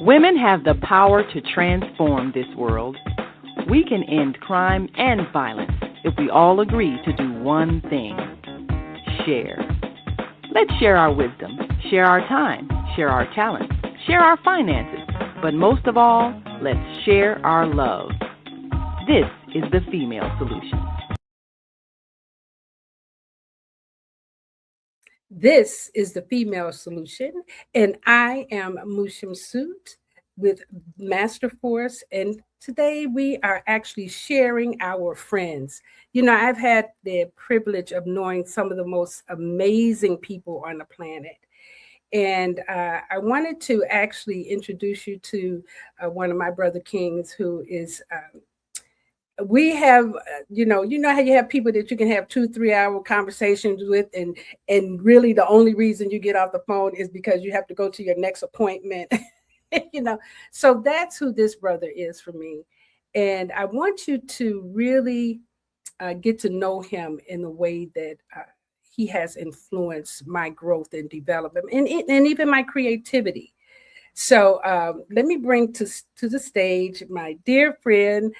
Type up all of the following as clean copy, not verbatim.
Women have the power to transform this world. We can end crime and violence if we all agree to do one thing: share. Let's share our wisdom, share our time, share our talents, share our finances, but most of all, let's share our love. This is the Female Solution. This is the Female Solution, and I am Shemsu-t with Master Force, and today we are actually sharing our friends. You know, I've had the privilege of knowing some of the most amazing people on the planet, and I wanted to actually introduce you to one of my brother kings who is we have you know how you have people that you can have 2-3 hour conversations with, and really the only reason you get off the phone is because you have to go to your next appointment. So that's who this brother is for me, and I want you to really get to know him in the way that he has influenced my growth and development, and even my creativity. So let me bring to the stage my dear friend.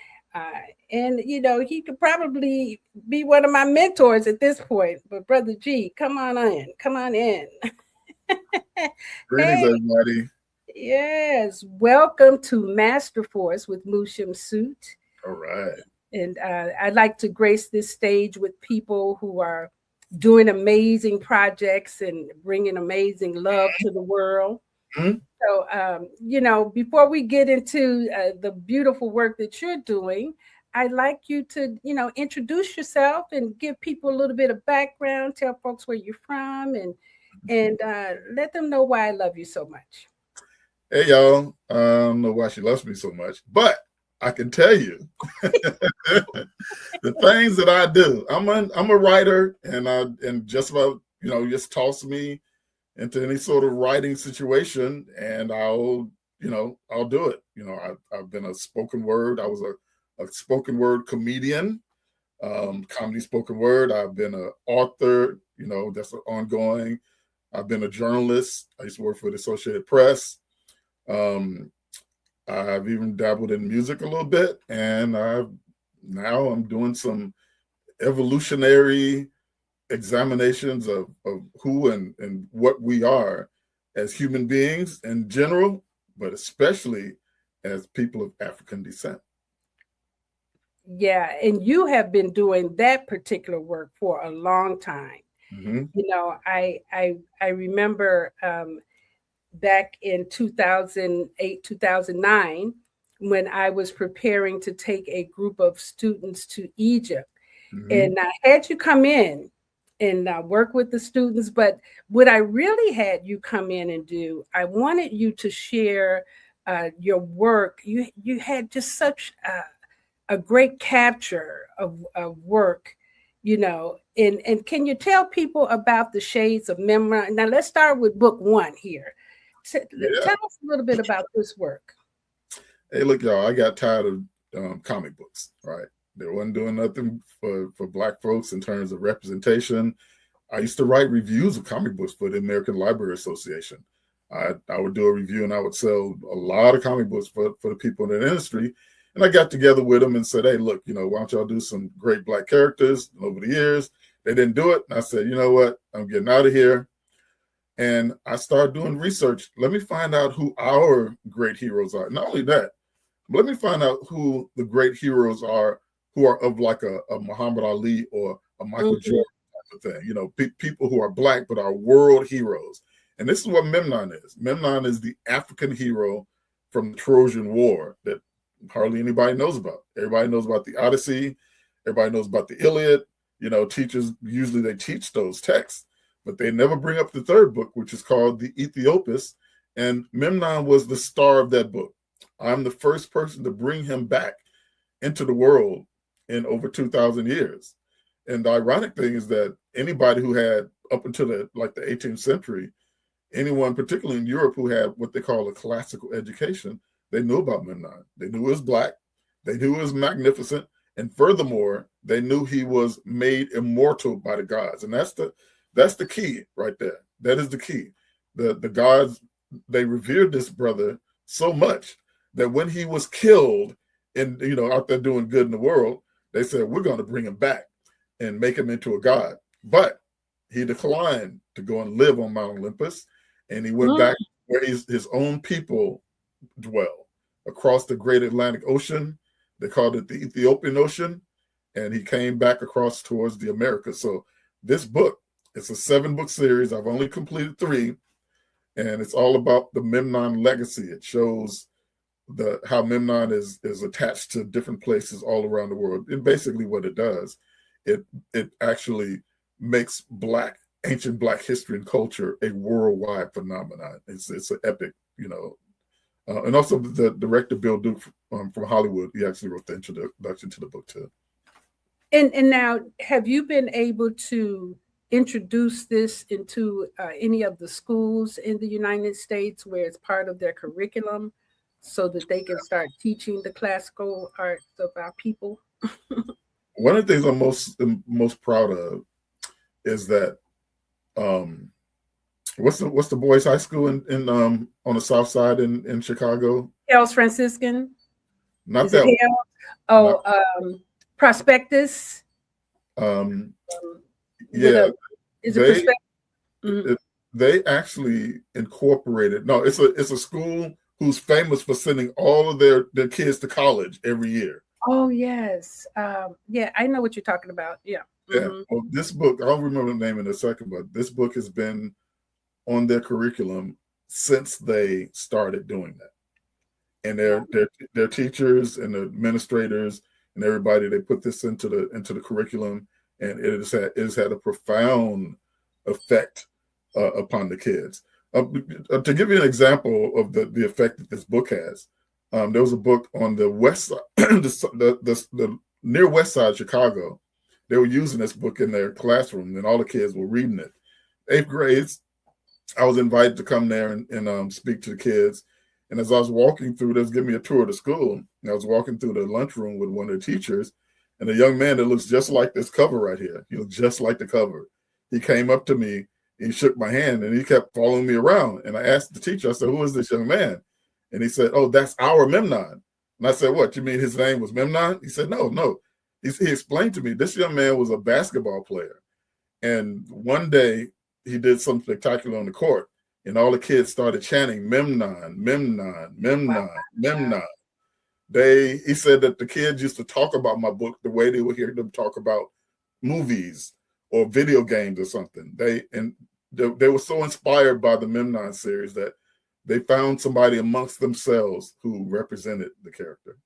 And he could probably be one of my mentors at this point. But Brother G, come on in. Greetings, everybody. Yes, welcome to Master Force with Shemsu-t. All right. And I'd like to grace this stage with people who are doing amazing projects and bringing amazing love to the world. Mm-hmm. So, before we get into the beautiful work that you're doing, I'd like you to, introduce yourself and give people a little bit of background, tell folks where you're from, and let them know why I love you so much. Hey, y'all. I don't know why she loves me so much, but I can tell you the things that I do. I'm a writer, and just about, just toss me into any sort of writing situation, and I'll do it. I've been a spoken word. I was a spoken word comedian, comedy spoken word. I've been an author, that's ongoing. I've been a journalist. I used to work for the Associated Press. I've even dabbled in music a little bit, and now I'm doing some evolutionary examinations of who and what we are as human beings in general, but especially as people of African descent. Yeah, and you have been doing that particular work for a long time. Mm-hmm. I remember back in 2008, 2009, when I was preparing to take a group of students to Egypt. Mm-hmm. And I had you come in and work with the students. But what I really had you come in and do, I wanted you to share your work. You had just such a great capture of work, and can you tell people about the Shades of Memory? Now, let's start with book 1 here. So, tell us a little bit about this work. Hey, look, y'all, I got tired of comic books, right? They wasn't doing nothing for Black folks in terms of representation. I used to write reviews of comic books for the American Library Association. I would do a review, and I would sell a lot of comic books for the people in the industry. And I got together with them and said, hey, look, why don't y'all do some great Black characters? And over the years, they didn't do it. And I said, you know what? I'm getting out of here. And I started doing research. Let me find out who our great heroes are. Not only that, but let me find out who the great heroes are who are of like a Muhammad Ali or a Michael mm-hmm. Jordan type of thing. People who are Black but are world heroes. And this is what Memnon is. Memnon is the African hero from the Trojan War that hardly anybody knows about. Everybody knows about the Odyssey. Everybody knows about the Iliad. Teachers, usually they teach those texts, but they never bring up the third book, which is called the Ethiopus. And Memnon was the star of that book. I'm the first person to bring him back into the world in over 2,000 years. And the ironic thing is that anybody who had, up until the 18th century, anyone, particularly in Europe, who had what they call a classical education, they knew about Memnon. They knew he was Black. They knew he was magnificent. And furthermore, they knew he was made immortal by the gods. And that's the key right there. That is the key. the gods, they revered this brother so much that when he was killed and, you know, out there doing good in the world, they said, we're going to bring him back and make him into a god. But he declined to go and live on Mount Olympus, and he went back where his own people dwell, across the great Atlantic Ocean. They called it the Ethiopian Ocean, and he came back across towards the Americas. So this book, it's a 7-book series. I've only completed 3, and it's all about the Memnon legacy. It shows how Memnon is attached to different places all around the world. And basically what it does, it actually makes ancient Black history and culture a worldwide phenomenon. It's an epic, you know. And also the director, Bill Duke from Hollywood, he actually wrote the introduction to the book too. And now, have you been able to introduce this into any of the schools in the United States where it's part of their curriculum so that they can start teaching the classical arts of our people? One of the things I'm most proud of is that what's the boys' high school in on the South Side in Chicago? Hales Franciscan. Not is that one. Oh, Prospectus. Yeah. Is it Prospectus? They actually incorporated. No, it's a school who's famous for sending all of their kids to college every year. Oh yes, yeah, I know what you're talking about. Yeah. Yeah. Well, this book, I'll remember the name in a second, but this book has been on their curriculum since they started doing that. And their teachers and the administrators and everybody, they put this into the curriculum, and it has had a profound effect upon the kids. To give you an example of the effect that this book has, there was a book on the west side, the near west side of Chicago. They were using this book in their classroom, and all the kids were reading it. 8th grades, I was invited to come there and speak to the kids. And as I was walking through, they was giving me a tour of the school. And I was walking through the lunchroom with one of the teachers, and a young man that looks just like this cover right here. He looked just like the cover. He came up to me, he shook my hand, and he kept following me around. And I asked the teacher, I said, who is this young man? And he said, oh, that's our Memnon. And I said, what, you mean his name was Memnon? He said, no. He explained to me, this young man was a basketball player. And one day he did something spectacular on the court, and all the kids started chanting, Memnon, Memnon, Memnon, Memnon. He said that the kids used to talk about my book the way they would hear them talk about movies or video games or something. They were so inspired by the Memnon series that they found somebody amongst themselves who represented the character.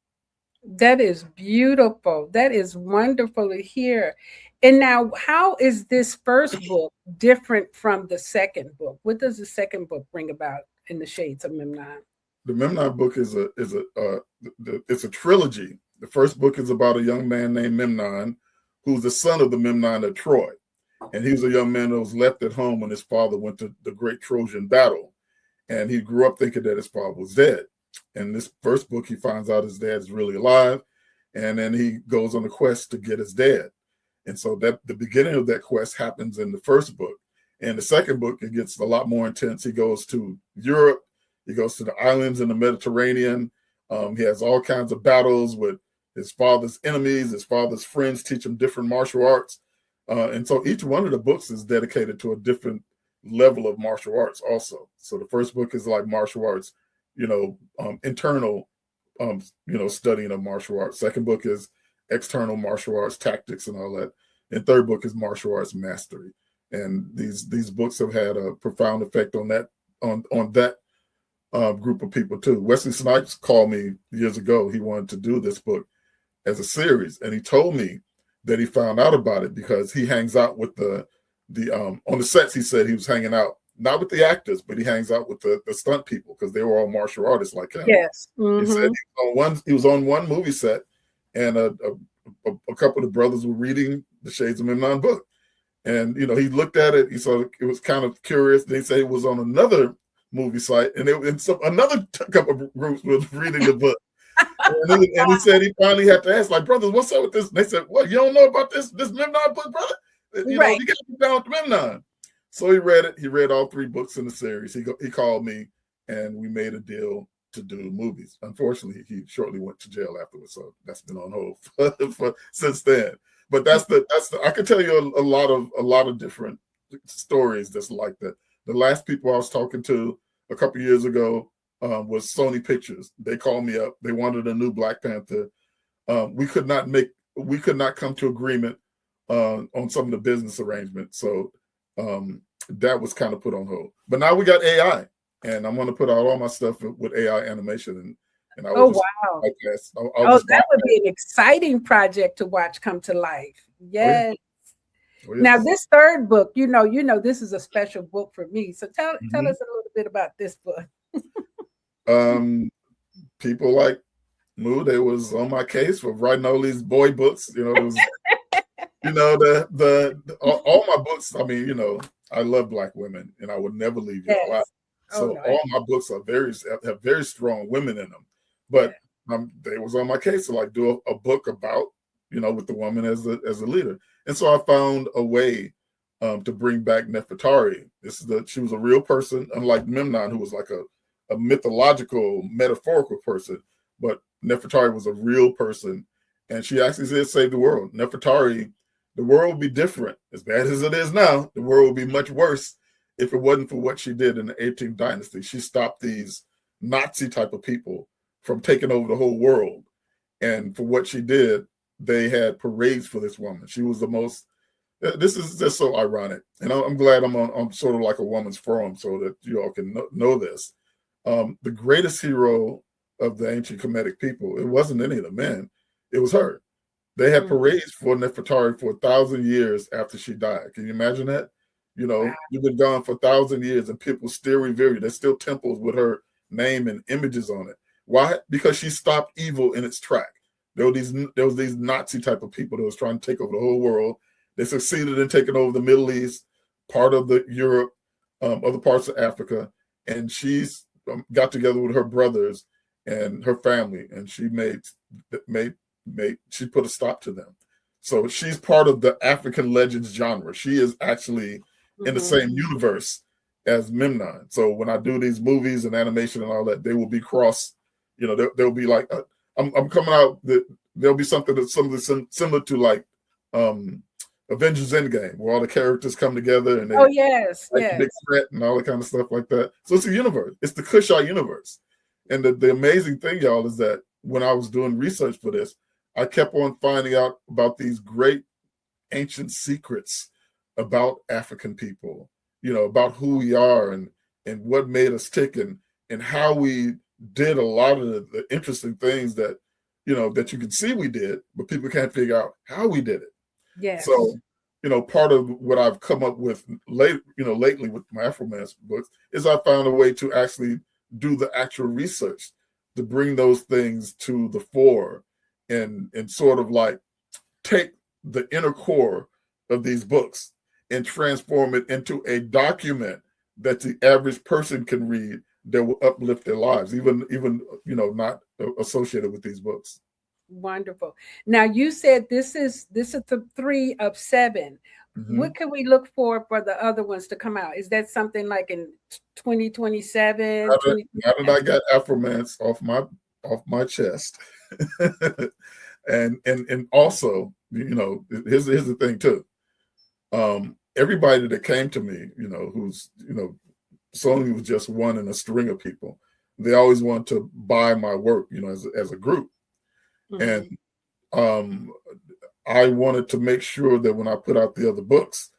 That is beautiful. That is wonderful to hear. And now, how is this first book different from the second book? What does the second book bring about in the shades of Memnon? The Memnon book is a trilogy. The first book is about a young man named Memnon, who's the son of the Memnon of Troy. And he was a young man that was left at home when his father went to the great Trojan battle. And he grew up thinking that his father was dead. In this first book, he finds out his dad is really alive. And then he goes on a quest to get his dad. And so that the beginning of that quest happens in the first book. And the second book, it gets a lot more intense. He goes to Europe. He goes to the islands in the Mediterranean. He has all kinds of battles with his father's enemies. His father's friends teach him different martial arts. And so each one of the books is dedicated to a different level of martial arts also. So the first book is like martial arts, internal, studying of martial arts. Second book is external martial arts tactics and all that. And third book is martial arts mastery. And these books have had a profound effect on that group of people too. Wesley Snipes called me years ago. He wanted to do this book as a series, and he told me that he found out about it because he hangs out with the on the sets. He said he was hanging out not with the actors, but he hangs out with the stunt people because they were all martial artists like him. Yes. He said he was on one movie set, and a couple of the brothers were reading the Shades of Memnon book. And, he looked at it. He saw it was kind of curious. They say it was on another movie site, and another couple of groups was reading the book. and he said he finally had to ask, like, brothers, what's up with this? And they said, what, you don't know about this Memnon book, brother? You got to get down with the Memnon. So he read it. He read all 3 books in the series. He called me, and we made a deal to do movies. Unfortunately, he shortly went to jail afterwards, so that's been on hold for since then. But that's the I could tell you a lot of different stories that's like that. The last people I was talking to a couple years ago was Sony Pictures. They called me up. They wanted a new Black Panther. We could not come to agreement on some of the business arrangements. So that was kind of put on hold. But now we got AI, and I'm going to put out all my stuff with AI animation, and I will wow. that would be an exciting project to watch come to life. Yes. Oh, yes. Now, this 3rd book, you know, this is a special book for me. So tell us a little bit about this book. People like Moo, they was on my case for writing all these boy books. You know, it was, you know, all my books. I mean, you know, I love Black women, and I would never leave y'all out. So all my books are have very strong women in them. But they was on my case to like do a book about, you know, with the woman as a leader. And so I found a way to bring back Nefertari. She was a real person, unlike Memnon, who was like a mythological, metaphorical person. But Nefertari was a real person, and she actually did save the world. Nefertari, the world would be different. As bad as it is now, the world would be much worse if it wasn't for what she did in the 18th dynasty. She stopped these Nazi type of people from taking over the whole world. And for what she did, they had parades for this woman. She was the most, this is just so ironic. And I'm glad I'm sort of like a woman's forum so that you all can know this. The greatest hero of the ancient Kemetic people, it wasn't any of the men, it was her. They had parades for Nefertari for 1,000 years after she died. Can you imagine that? You know, you've been gone for 1,000 years and people still revere you. There's still temples with her name and images on it. Why? Because she stopped evil in its track. There was these Nazi type of people that was trying to take over the whole world. They succeeded in taking over the Middle East, part of the Europe, other parts of Africa, and she's got together with her brothers and her family, and she she put a stop to them. So she's part of the African legends genre. She is actually in the same universe as Memnon. So when I do these movies and animation and all that, they will be cross. You know, they'll be like, I'm coming out. There'll be something that's similar to like Avengers Endgame, where all the characters come together and they big threat and all that kind of stuff like that. So it's a universe. It's the Kushite universe. And the amazing thing, y'all, is that when I was doing research for this, I kept on finding out about these great ancient secrets about African people, you know, about who we are and what made us tick and how we did a lot of the interesting things that, you know, that you can see we did, but people can't figure out how we did it. Yes. So, you know, part of what I've come up with lately with my Afromance books is I found a way to actually do the actual research to bring those things to the fore and sort of like take the inner core of these books and transform it into a document that the average person can read that will uplift their lives, even you know, not associated with these books. Wonderful. Now you said this is the 3 of 7. What can we look for the other ones to come out? Is that something like in 2027? Now that I got Afromance off my chest, and also, you know, here's the thing too. Everybody that came to me, you know, who's, you know, Sony was just one in a string of people. They always want to buy my work, you know, as a group. And I wanted to make sure that when I put out the other books,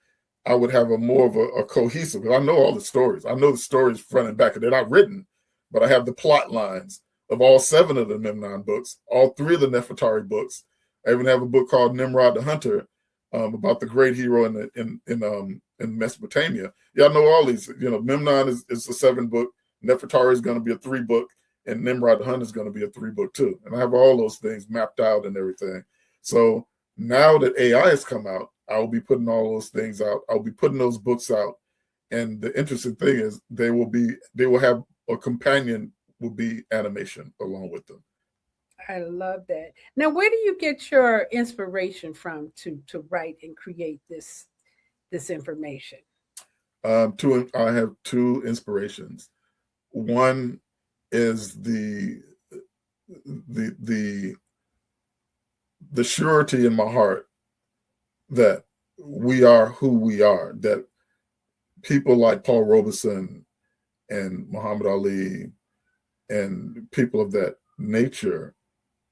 I would have more of a cohesive, because I know all the stories. I know the stories front and back, and they're not written, but I have the plot lines of all 7 of the Memnon books, all 3 of the Nefertari books. I even have a book called Nimrod the Hunter, about the great hero in Mesopotamia. Y'all know all these. You know, Memnon is a 7-book. Nefertari is going to be a 3-book, and Nimrod the Hunter is going to be a 3-book too. And I have all those things mapped out and everything. So now that AI has come out, I will be putting all those things out. I'll be putting those books out. And the interesting thing is they will have a companion will be animation along with them. I love that. Now, where do you get your inspiration from to write and create this information? I have two inspirations. One is the surety in my heart that we are who we are, that people like Paul Robeson and Muhammad Ali and people of that nature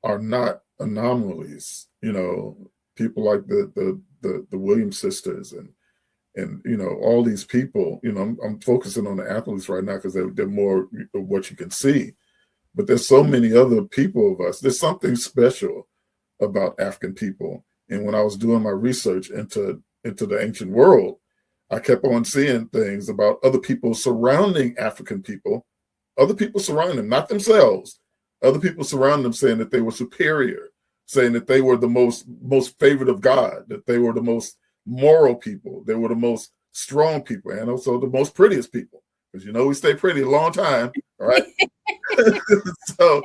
are not anomalies. People like the Williams sisters and all these people. I'm focusing on the athletes right now because they're more of what you can see, but there's so many other people of us. There's something special about African people. And when I was doing my research into the ancient world, I kept on seeing things about other people surrounding African people, other people surrounding them, not themselves, other people surrounding them, saying that they were superior, saying that they were the most favored of God, that they were the most moral people, they were the most strong people, and also the most prettiest people. Because we stay pretty a long time, right? so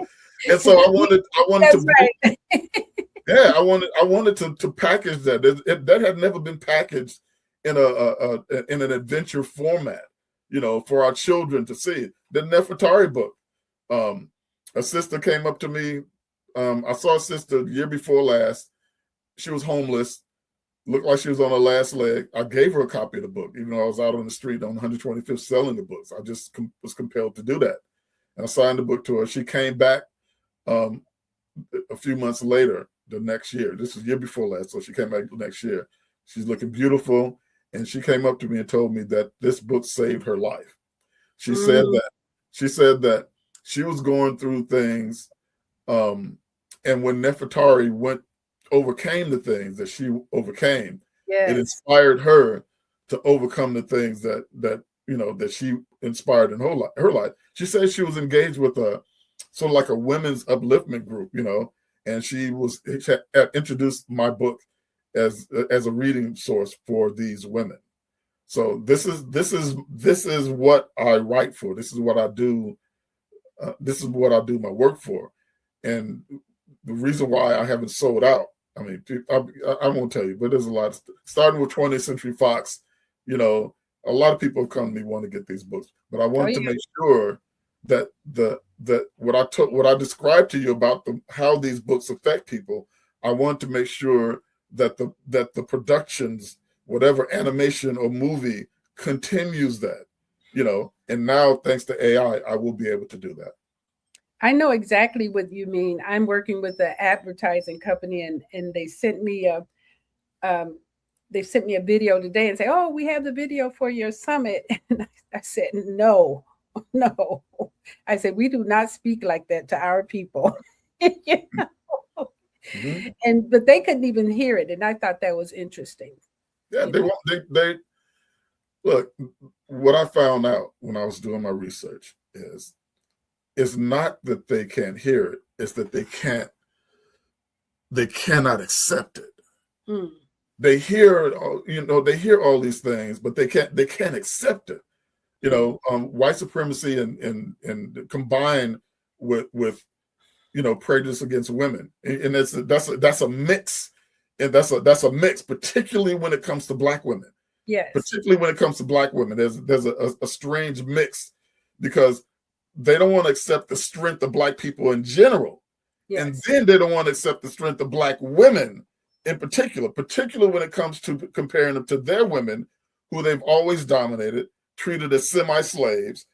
I wanted That's to right. yeah, I wanted to package that. That had never been packaged in in an adventure format, for our children to see. The Nefertari book. A sister came up to me. I saw a sister the year before last. She was homeless, looked like she was on her last leg. I gave her a copy of the book, even though I was out on the street on 125th selling the books. I just was compelled to do that. And I signed the book to her. She came back a few months later, the next year. This was the year before last, so she came back the next year. She's looking beautiful, and she came up to me and told me that this book saved her life. She said that she was going through things, and when Nefertari overcame the things that she overcame, it inspired her to overcome the things that she inspired in her life. She said she was engaged with a sort of like a women's upliftment group, and she had introduced my book as a reading source for these women. So this is what I write for. This is what I do. This is what I do my work for. And the reason why I haven't sold out, I mean, I won't tell you, but there's a lot. Starting with 20th Century Fox, a lot of people have come to me want to get these books, but I wanted to make sure that what I described to you about how these books affect people, I want to make sure that the productions, whatever animation or movie, continues that, and now thanks to AI, I will be able to do that. I know exactly what you mean. I'm working with an advertising company, and they sent me a video today and say, "Oh, we have the video for your summit." And I said, "No." I said, "We do not speak like that to our people." Mm-hmm. But they couldn't even hear it, and I thought that was interesting. Yeah, they look. What I found out when I was doing my research is it's not that they can't hear it; it's that they cannot accept it. Mm. They hear, they hear all these things, but they can't accept it. White supremacy and combined with prejudice against women, and that's a mix, and that's a mix, particularly when it comes to Black women. Yes, particularly when it comes to Black women, there's a strange mix because they don't want to accept the strength of Black people in general, and then they don't want to accept the strength of Black women in particularly when it comes to comparing them to their women who they've always dominated, treated as semi-slaves,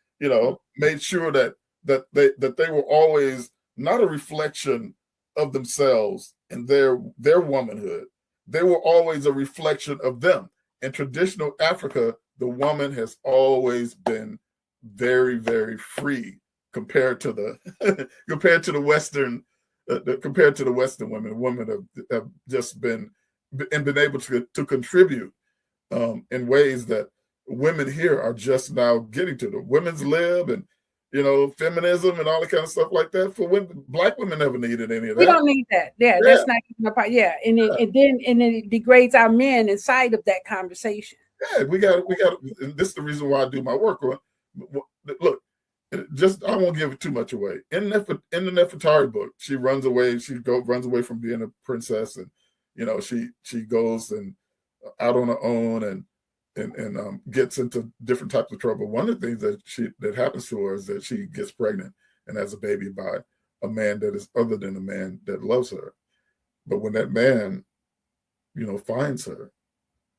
made sure that they were always not a reflection of themselves and their womanhood. They were always a reflection of them. In traditional Africa, the woman has always been very, very free compared to the Western women. Women have just been able to contribute in ways that women here are just now getting to. The women's lib and feminism and all that kind of stuff like that. For women, Black women never needed any of that. We don't need that. Yeah, that's not even a part. Yeah, and then it degrades our men inside of that conversation. Yeah, we got. And this is the reason why I do my work. Look, I won't give it too much away. In the Nefertari book, she runs away. Runs away from being a princess, and she goes and out on her own, and and gets into different types of trouble. One of the things that happens to her is that she gets pregnant and has a baby by a man that is other than a man that loves her. But when that man, finds her,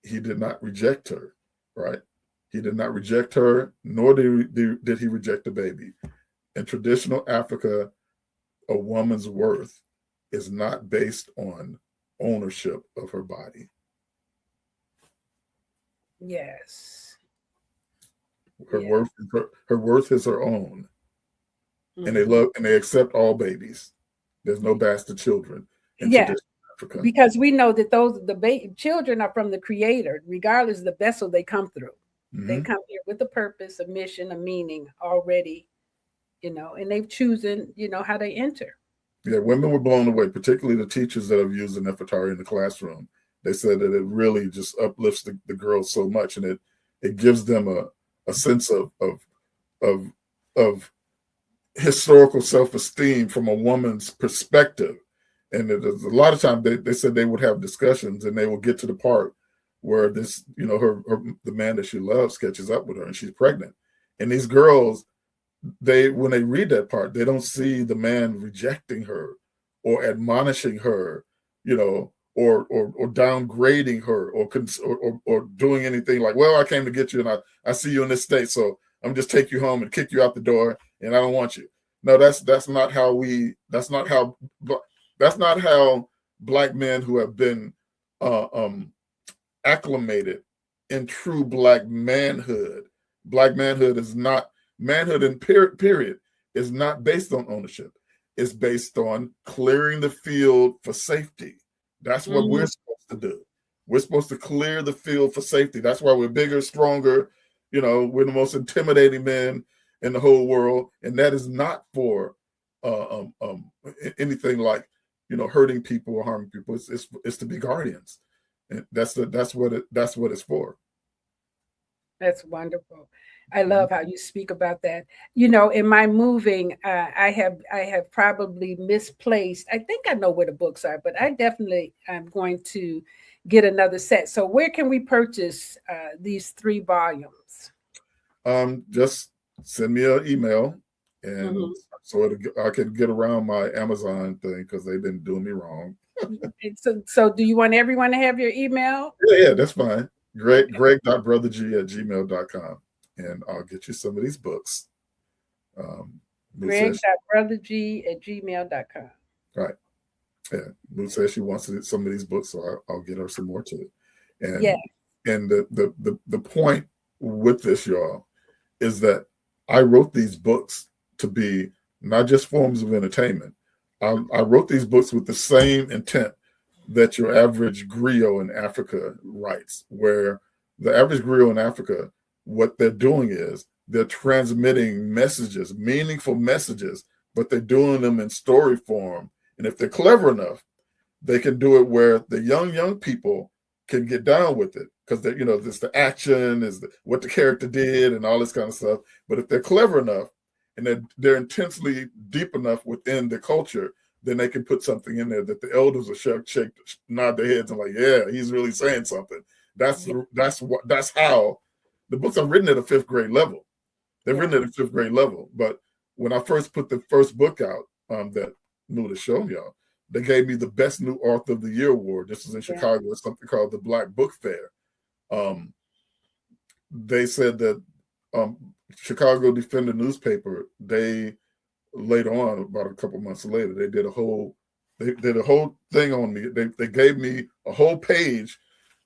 he did not reject her, right? He did not reject her, nor did he reject the baby. In traditional Africa, a woman's worth is not based on ownership of her body. Yes. Her worth is her own. Mm-hmm. And they love and they accept all babies. There's no bastard children in traditional Africa. Because we know that the children are from the Creator, regardless of the vessel they come through. Mm-hmm. They come here with a purpose, a mission, a meaning already, and they've chosen, how they enter. Yeah, women were blown away, particularly the teachers that have used the Nefertari in the classroom. They said that it really just uplifts the girls so much, and it gives them a sense of historical self-esteem from a woman's perspective. And a lot of times they said they would have discussions, and they will get to the part where this, the man that she loves catches up with her, and she's pregnant. And these girls, when they read that part, they don't see the man rejecting her or admonishing her, or downgrading her or doing anything like, well, I came to get you and I see you in this state, so I'm just take you home and kick you out the door and I don't want you. No, that's not how Black men who have been acclimated in true Black manhood. Black manhood is not manhood, and period is not based on ownership. It's based on clearing the field for safety. That's what we're supposed to do. We're supposed to clear the field for safety. That's why we're bigger, stronger. We're the most intimidating men in the whole world, and that is not for anything like hurting people or harming people. It's to be guardians, and that's what it's for. That's wonderful. I love how you speak about that. In my moving, I have probably misplaced. I think I know where the books are, but I definitely am going to get another set. So where can we purchase these 3 volumes? Just send me an email, and so I can get around my Amazon thing because they've been doing me wrong. So do you want everyone to have your email? Yeah, that's fine. Greg.brotherg@gmail.com, and I'll get you some of these books. Greg.brotherg@gmail.com. Right. Yeah. Lou says she wants some of these books, so I'll get her some more too. And and the point with this, y'all, is that I wrote these books to be not just forms of entertainment. I wrote these books with the same intent that your average griot in Africa writes, where the average griot in Africa, what they're doing is they're transmitting messages, meaningful messages, but they're doing them in story form. And if they're clever enough, they can do it where the young people can get down with it, because there's the action, is what the character did and all this kind of stuff. But if they're clever enough and they're intensely deep enough within the culture, then they can put something in there that the elders will nod their heads and like, yeah, he's really saying something. That's how the books are written at a 5th grade level. They're written at a 5th grade level. But when I first put the first book out, that Nuda showed y'all, they gave me the Best New Author of the Year award. This was in Chicago. It's something called the Black Book Fair. They said that Chicago Defender newspaper, they later on, about a couple months later, they did a whole thing on me. They gave me a whole page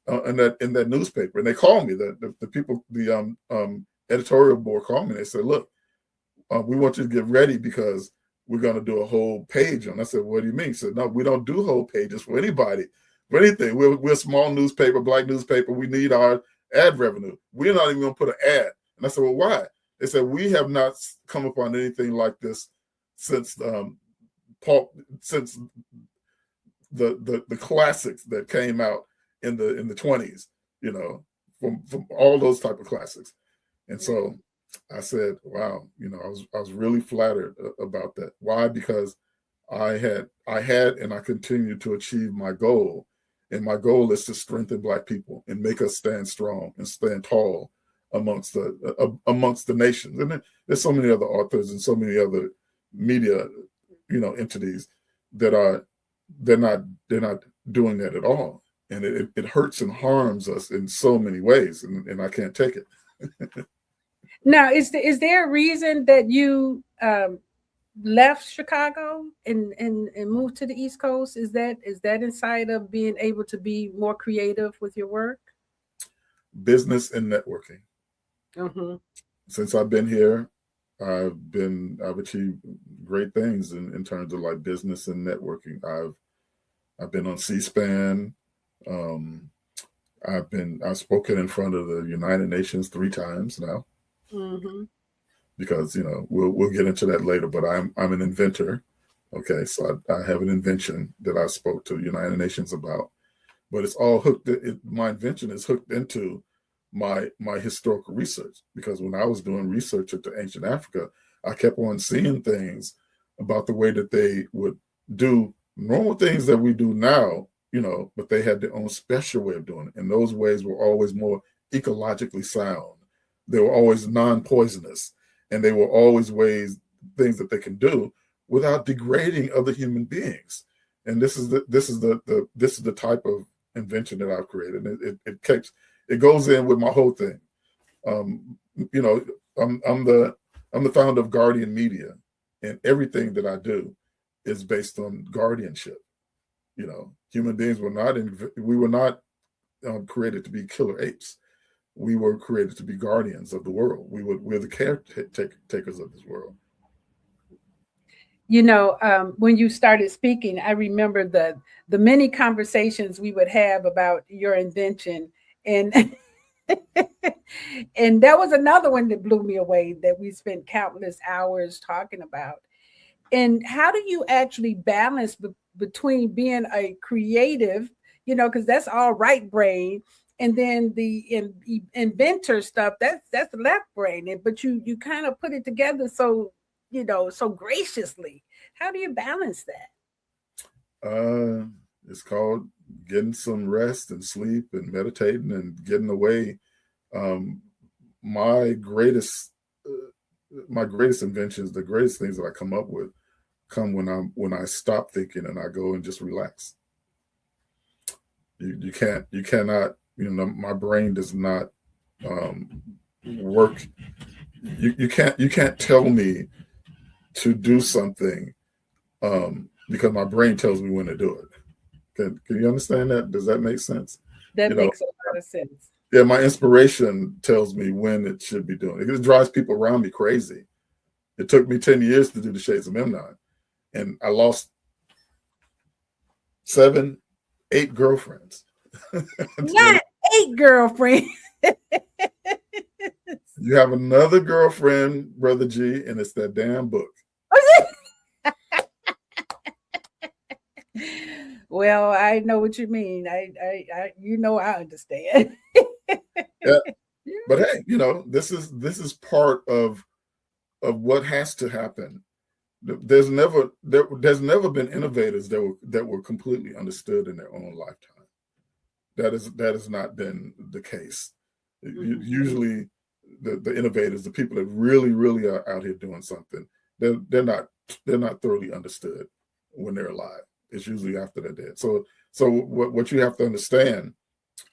in that newspaper, and they called me. The people, the editorial board called me. They said, "Look, we want you to get ready because we're going to do a whole page on." I said, "What do you mean?" He said, "No, we don't do whole pages for anybody, for anything. We're a small newspaper, Black newspaper. We need our ad revenue. We're not even going to put an ad." And I said, "Well, why?" They said, "We have not come upon anything like this since the classics that came out in the 20s, from all those type of classics." And so I said, wow, I was really flattered about that. Why? Because I had and I continue to achieve my goal. And my goal is to strengthen Black people and make us stand strong and stand tall amongst the nations. And there's so many other authors and so many other media, entities that they're not doing that at all. And it hurts and harms us in so many ways, and I can't take it. Now, is there a reason that you left Chicago and moved to the East Coast? Is that inside of being able to be more creative with your work? Business and networking. Mm-hmm. Since I've been here, I've achieved great things in terms of like business and networking. I've been on C-SPAN. I've spoken in front of the United Nations 3 times now. Mm-hmm. Because we'll get into that later, but I'm an inventor. Okay, so I have an invention that I spoke to the United Nations about, but it's all hooked. My invention is hooked into my historical research, because when I was doing research into ancient Africa, I kept on seeing things about the way that they would do normal things that we do now, but they had their own special way of doing it, and those ways were always more ecologically sound. They were always non-poisonous. And they were always things that they can do without degrading other human beings. And this is the type of invention that I've created. It goes in with my whole thing. I'm the founder of Guardian Media, and everything that I do is based on guardianship. Human beings were not created to be killer apes. We were created to be guardians of the world. We're the caretakers of this world. When you started speaking, I remember the many conversations we would have about your invention, and and that was another one that blew me away that we spent countless hours talking about. And how do you actually balance between being a creative, because that's all right brain, and then the inventor stuff, that's the left brain. But you kind of put it together so graciously. How do you balance that? It's called getting some rest and sleep and meditating and getting away. My greatest inventions, the greatest things that I come up with, come when I stop thinking and I go and just relax. You cannot. My brain does not work. You can't tell me to do something because my brain tells me when to do it. Can you understand that? Does that make sense? That makes a lot of sense. Yeah, my inspiration tells me when it should be doing it. It drives people around me crazy. It took me 10 years to do the Shades of Memnon, and I lost 7, 8 girlfriends. Not 8 girlfriends. You have another girlfriend, Brother G, and it's that damn book. Well, I know what you mean. I I understand. Yeah. But hey, this is part of what has to happen. There's never been innovators that were completely understood in their own lifetime. That has not been the case. Mm-hmm. Usually, the innovators, the people that really are out here doing something, they're not thoroughly understood when they're alive. It's usually after they're dead. So what you have to understand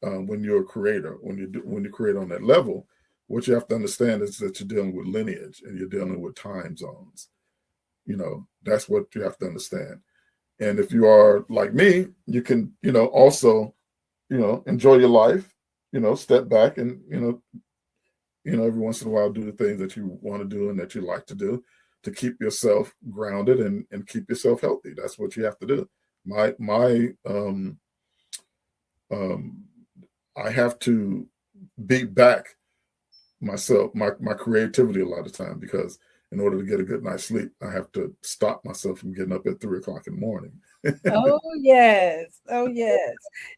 when you're a creator, when you create on that level, what you have to understand is that you're dealing with lineage and you're dealing with time zones. That's what you have to understand. And if you are like me, you can also enjoy your life, step back and every once in a while do the things that you want to do and that you like to do to keep yourself grounded and keep yourself healthy. That's what you have to do. I have to beat back myself, my creativity a lot of time, because in order to get a good night's sleep, I have to stop myself from getting up at 3 o'clock in the morning. Oh yes.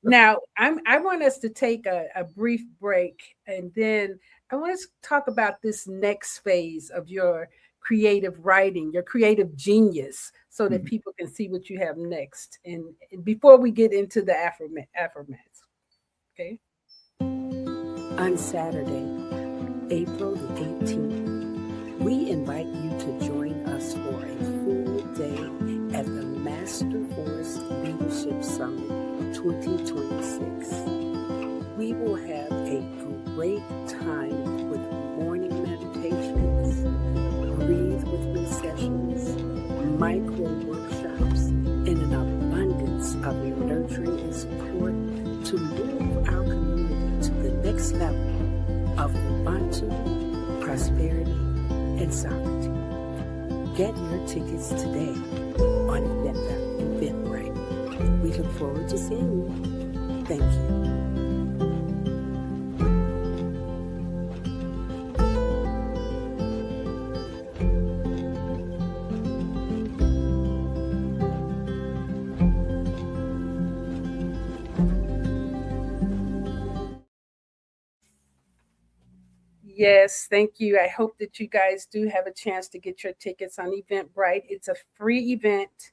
Now I want us to take a brief break, and then I want us to talk about this next phase of your creative writing, your creative genius. so that people can see what you have next. And before we get into the Afromance, okay? On Saturday, April the 18th, we invite you to join us for a full day at the Master Force Leadership Summit 2026. We will have a great time with morning meditations, breathe with me sessions, micro workshops, and an abundance of nurturing and support to move our community to the next level of Ubuntu, prosperity, and sovereignty. Get your tickets today on Eventbrite. We look forward to seeing you. Thank you. Yes, thank you. I hope that you guys do have a chance to get your tickets on Eventbrite. It's a free event,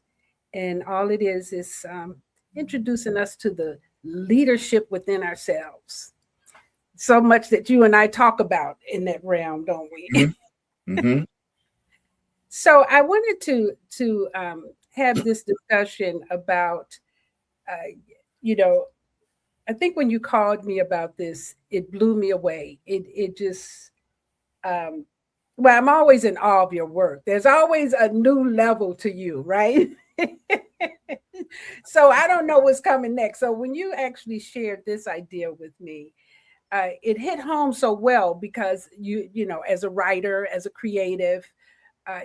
and all it is introducing us to the leadership within ourselves. So much that you and I talk about in that realm, don't we? Mm-hmm. So I wanted to have this discussion about, I think when you called me about this, it blew me away. It just, well, I'm always in awe of your work. There's always a new level to you, right? So I don't know what's coming next. So when you actually shared this idea with me, it hit home so well because you know, as a writer, as a creative,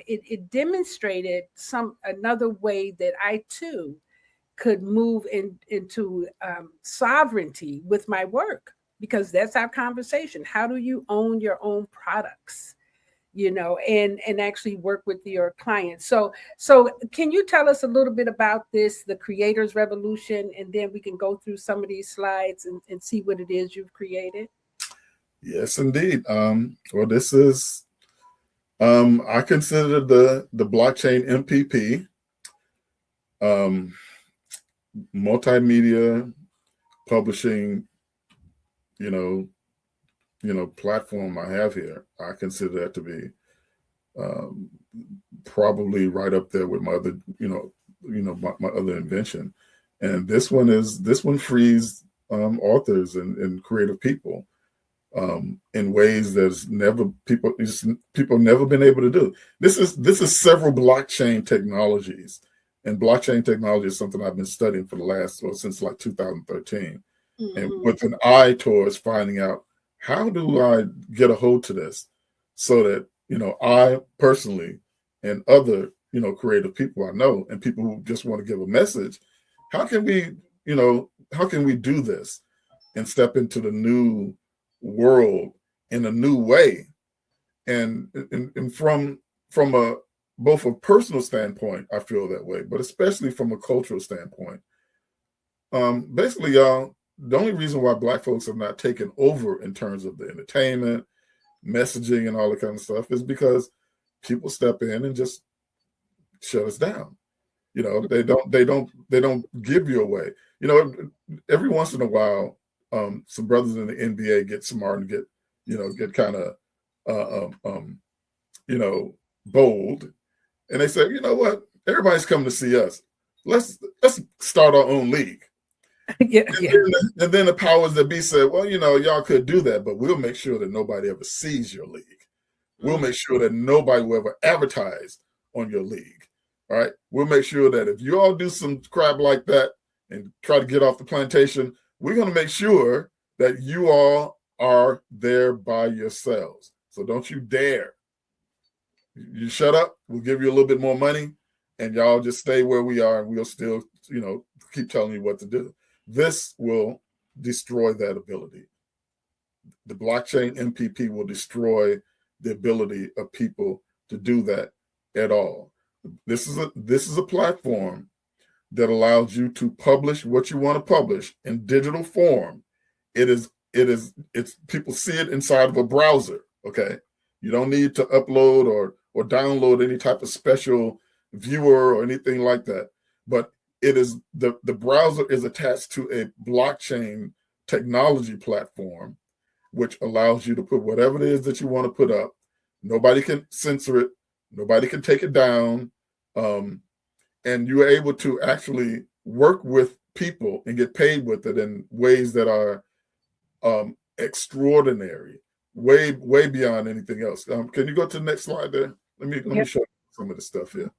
it demonstrated another way that I too could move into sovereignty with my work, because that's our conversation. How do you own your own products, and actually work with your clients? So can you tell us a little bit about this, the creator's revolution, and then we can go through some of these slides and see what it is you've created? Yes, indeed. Well, this is, I consider the blockchain MPP, multimedia publishing, platform I have here. I consider that to be probably right up there with my other, my other invention. And this one frees authors and creative people in ways that's people never been able to do. This is several blockchain technologies. And blockchain technology is something I've been studying since like 2013, and with an eye towards finding out, how do I get a hold to this so that, I personally and other, creative people I know and people who just want to give a message, how can we do this and step into the new world in a new way? And from both a personal standpoint, I feel that way, but especially from a cultural standpoint. Basically, y'all, the only reason why Black folks have not taken over in terms of the entertainment, messaging, and all that kind of stuff is because people step in and just shut us down. They don't give you away. Every once in a while, some brothers in the NBA get smart and get kind of bold. And they say, you know what? Everybody's coming to see us. Let's start our own league. Yeah. And then the powers that be said, well, y'all could do that, but we'll make sure that nobody ever sees your league. We'll make sure that nobody will ever advertise on your league. All right. We'll make sure that if you all do some crap like that and try to get off the plantation, we're going to make sure that you all are there by yourselves. So don't you dare. You shut up, we'll give you a little bit more money, and y'all just stay where we are, and we'll still, keep telling you what to do. This will destroy that ability. The blockchain MPP will destroy the ability of people to do that at all. This is a platform that allows you to publish what you want to publish in digital form. It's people see it inside of a browser. Okay, you don't need to upload or download any type of special viewer or anything like that. But it is the browser is attached to a blockchain technology platform, which allows you to put whatever it is that you want to put up. Nobody can censor it. Nobody can take it down. And you're able to actually work with people and get paid with it in ways that are extraordinary, way beyond anything else. Can you go to the next slide there? Let me show you some of the stuff here.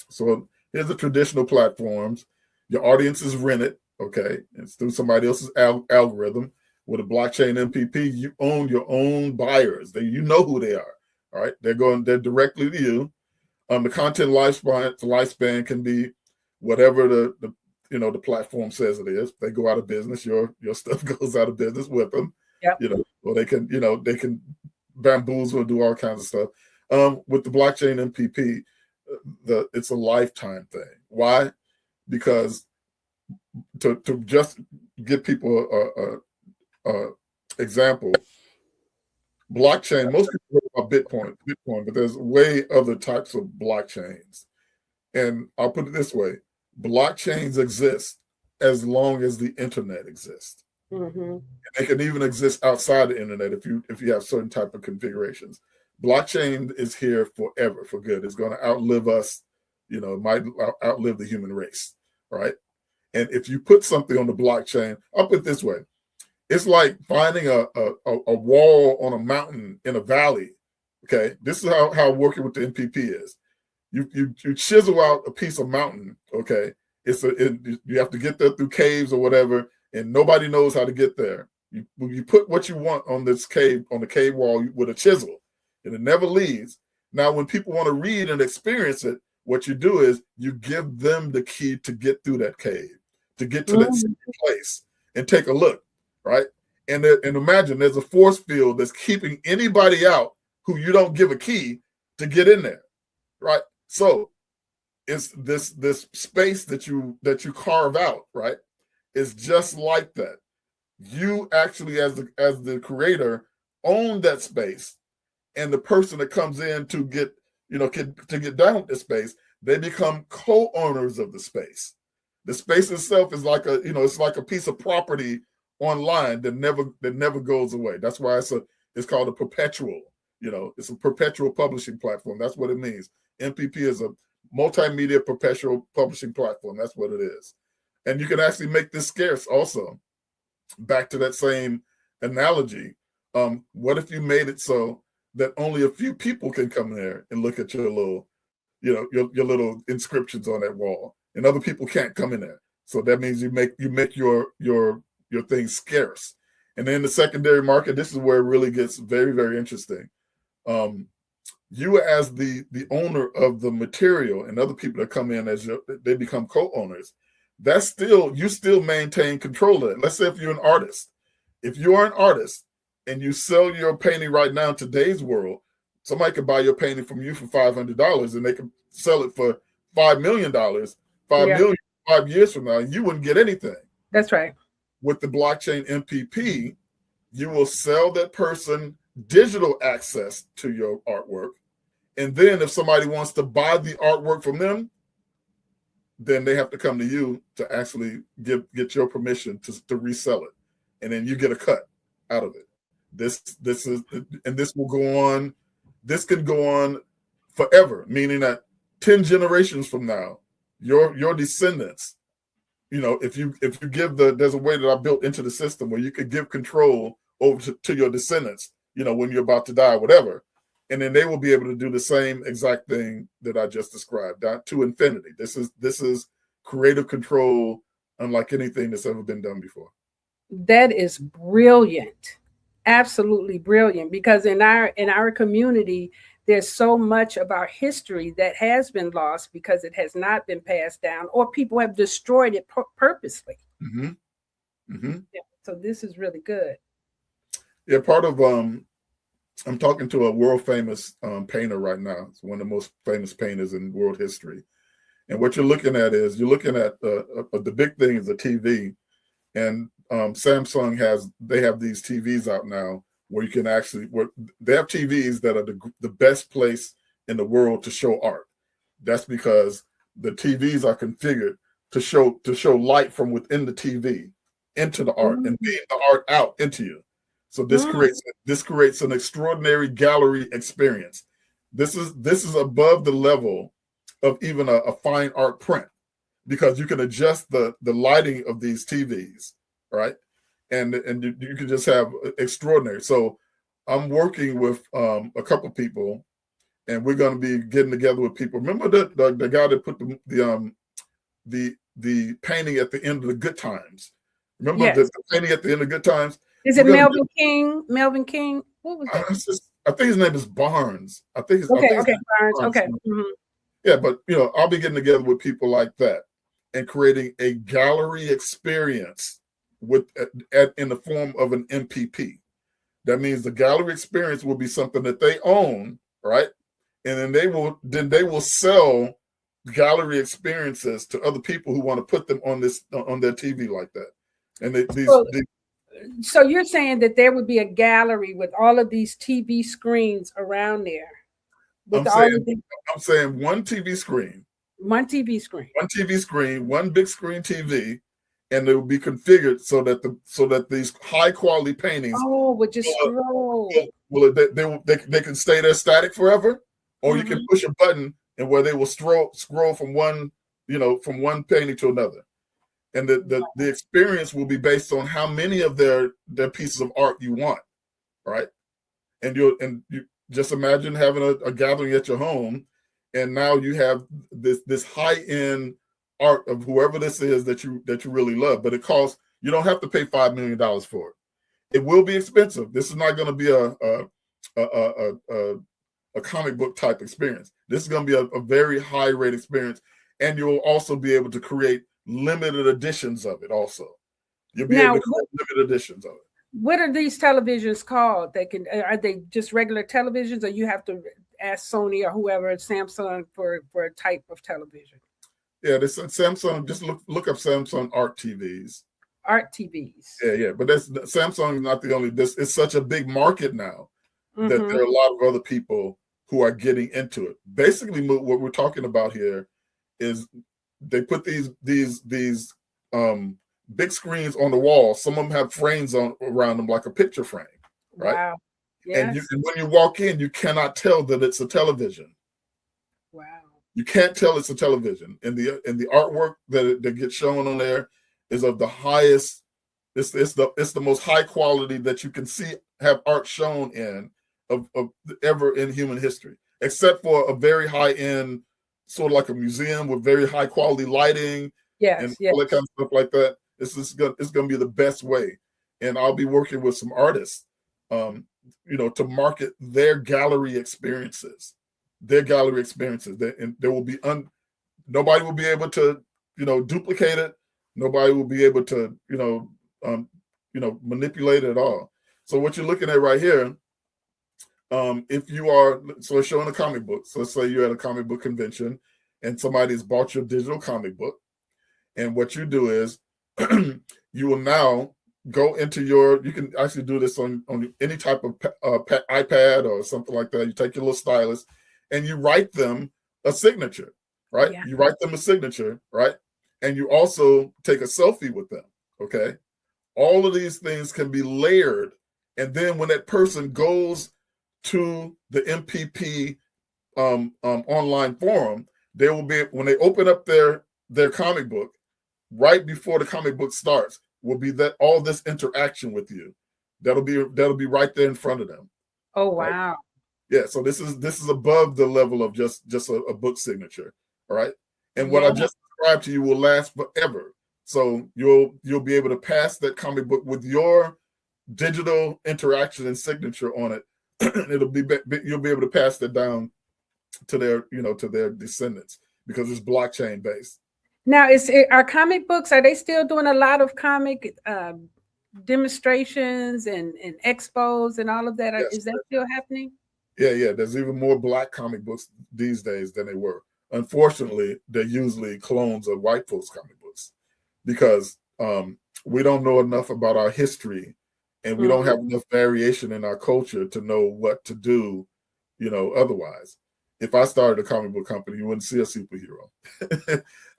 So here's the traditional platforms. Your audience is rented, okay? It's through somebody else's algorithm. With a blockchain MPP, you own your own buyers. You know who they are, all right? They're directly to you. The content lifespan can be whatever the platform says it is. They go out of business, your stuff goes out of business with them. Yep. Or they can bamboozle and do all kinds of stuff. With the blockchain MPP, it's a lifetime thing. Why? Because to just give people a example, blockchain, most people know about Bitcoin, but there's way other types of blockchains. And I'll put it this way: blockchains exist as long as the internet exists. Mm-hmm. And they can even exist outside the internet if you have certain type of configurations. Blockchain is here forever, for good. It's going to outlive us. It might outlive the human race, right? And if you put something on the blockchain, I'll put it this way: it's like finding a wall on a mountain in a valley. Okay, this is how working with the MPP is. You chisel out a piece of mountain. Okay, you have to get there through caves or whatever, and nobody knows how to get there. You put what you want on this cave, on the cave wall with a chisel, and it never leaves. Now, when people want to read and experience it, what you do is you give them the key to get through that cave, to get to that same place and take a look, right? And imagine there's a force field that's keeping anybody out who you don't give a key to get in there, right? So it's this space that you carve out, right? It's just like that. You actually, as the creator, own that space, and the person that comes in to get down with the space, they become co-owners of the space. The space itself is like it's like a piece of property online that never goes away. That's why it's called a perpetual. It's a perpetual publishing platform. That's what it means. MPP is a multimedia perpetual publishing platform. That's what it is. And you can actually make this scarce also. Back to that same analogy. What if you made it so that only a few people can come there and look at your little, your little inscriptions on that wall, and other people can't come in there? So that means you make your thing scarce. And then the secondary market, this is where it really gets very, very interesting. You as the owner of the material, and other people that come in they become co-owners. You still maintain control of it. Let's say if you're an artist, and you sell your painting right now in today's world, somebody could buy your painting from you for $500, and they can sell it for $5 million, million 5 years from now, and you wouldn't get anything. That's right. With the blockchain MPP, you will sell that person digital access to your artwork. And then if somebody wants to buy the artwork from them, then they have to come to you to actually get your permission to resell it. And then you get a cut out of it. This will go on. This can go on forever, meaning that 10 generations from now, your descendants, if you give there's a way that I built into the system where you could give control over to your descendants, when you're about to die, whatever. And then they will be able to do the same exact thing that I just described, down to infinity. This is creative control unlike anything that's ever been done before. That is brilliant. Absolutely brilliant. Because in our community, there's so much of our history that has been lost because it has not been passed down, or people have destroyed it purposely. Mm-hmm. Mm-hmm. Yeah, so this is really good. Yeah, part of I'm talking to a world famous painter right now. It's one of the most famous painters in world history. And what you're looking at the big thing is the TV. And Samsung they have these TVs out now where you can they have TVs that are the best place in the world to show art. That's because the TVs are configured to show light from within the TV into the art and beam the art out into you. So this creates an extraordinary gallery experience. This is above the level of even a fine art print, because you can adjust the lighting of these TVs, right? And you can just have extraordinary. So I'm working with a couple people, and we're going to be getting together with people. Remember the guy that put the painting at the end of the Good Times? Remember the painting at the end of Good Times? Is it Melvin King? Melvin King? What was that? I think his name is Barnes. Barnes. Okay. Mm-hmm. Yeah, but I'll be getting together with people like that and creating a gallery experience in the form of an MPP. That means the gallery experience will be something that they own, right? And then they will sell gallery experiences to other people who want to put them on their TV like that. And so you're saying that there would be a gallery with all of these TV screens around there? I'm saying one TV screen. One TV screen. One TV screen, one big screen TV, and it will be configured so that these high quality paintings would just scroll. They can stay there static forever, or you can push a button and where they will scroll from one painting to another. And the experience will be based on how many of their pieces of art you want, right? And you just imagine having a gathering at your home, and now you have this high-end art of whoever this is that you really love. But it costs, you don't have to pay $5 million for it. It will be expensive. This is not going to be a comic book type experience. This is going to be a very high rate experience, and you'll also be able to create limited editions of it. Also, you'll be able to create limited editions of it. What are these televisions called? Are they just regular televisions, or you have to ask Sony or whoever, Samsung, for a type of television? Yeah, this Samsung. Just look up Samsung Art TVs. Art TVs. Yeah, but Samsung is not the only. This is such a big market now that there are a lot of other people who are getting into it. Basically, what we're talking about here is they put these big screens on the wall. Some of them have frames around them, like a picture frame, right? Wow. Yes. And when you walk in, you cannot tell that it's a television. Wow. You can't tell it's a television. And the artwork that gets shown on there is of the highest. It's the most high quality that you can have art shown in of ever in human history, except for a very high end, sort of like a museum with very high quality lighting, and all that kind of stuff like that. It's going to be the best way, and I'll be working with some artists, to market their gallery experiences. And there will be nobody will be able to duplicate it. Nobody will be able to manipulate it at all. So what you're looking at right here, if you are it's showing a comic book. So let's say you're at a comic book convention and somebody's bought your digital comic book, and what you do is you will now go into you can actually do this on any type of iPad or something like that. You take your little stylus and you write them a signature, right? Yeah. You write them a signature, right? And you also take a selfie with them, okay? All of these things can be layered. And then when that person goes to the MPP online forum, they will be, when they open up their comic book, right before the comic book starts, will be that all this interaction with you. That'll be right there in front of them. Oh wow! Right? Yeah, so this is above the level of just a book signature, all right? And what I just described to you will last forever. So you'll be able to pass that comic book with your digital interaction and signature on it. You'll be able to pass that down to their descendants because it's blockchain based. Now, are comic books, are they still doing a lot of comic demonstrations and expos and all of that? Yes. Is that still happening? Yeah. There's even more Black comic books these days than they were. Unfortunately, they're usually clones of white folks' comic books because we don't know enough about our history, and we don't have enough variation in our culture to know what to do, otherwise. if I started a comic book company, you wouldn't see a superhero.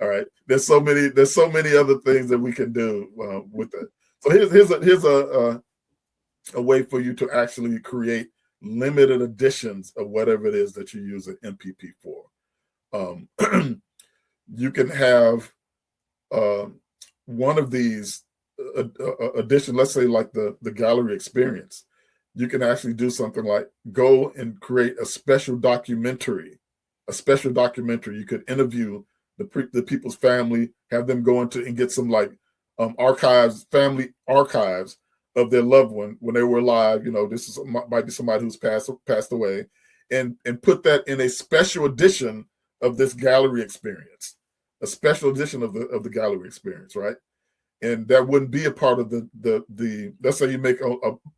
All right. There's so many other things that we can do with it. So here's a way for you to actually create limited editions of whatever it is that you use an MPP for. You can have one of these edition, let's say like the gallery experience. You can actually do something like go and create a special documentary. You could interview the people's family, have them go into and get some like family archives of their loved one when they were alive. This might be somebody who's passed away, and put that in a special edition of this gallery experience, a special edition of the gallery experience, right? And that wouldn't be a part of the let's say you make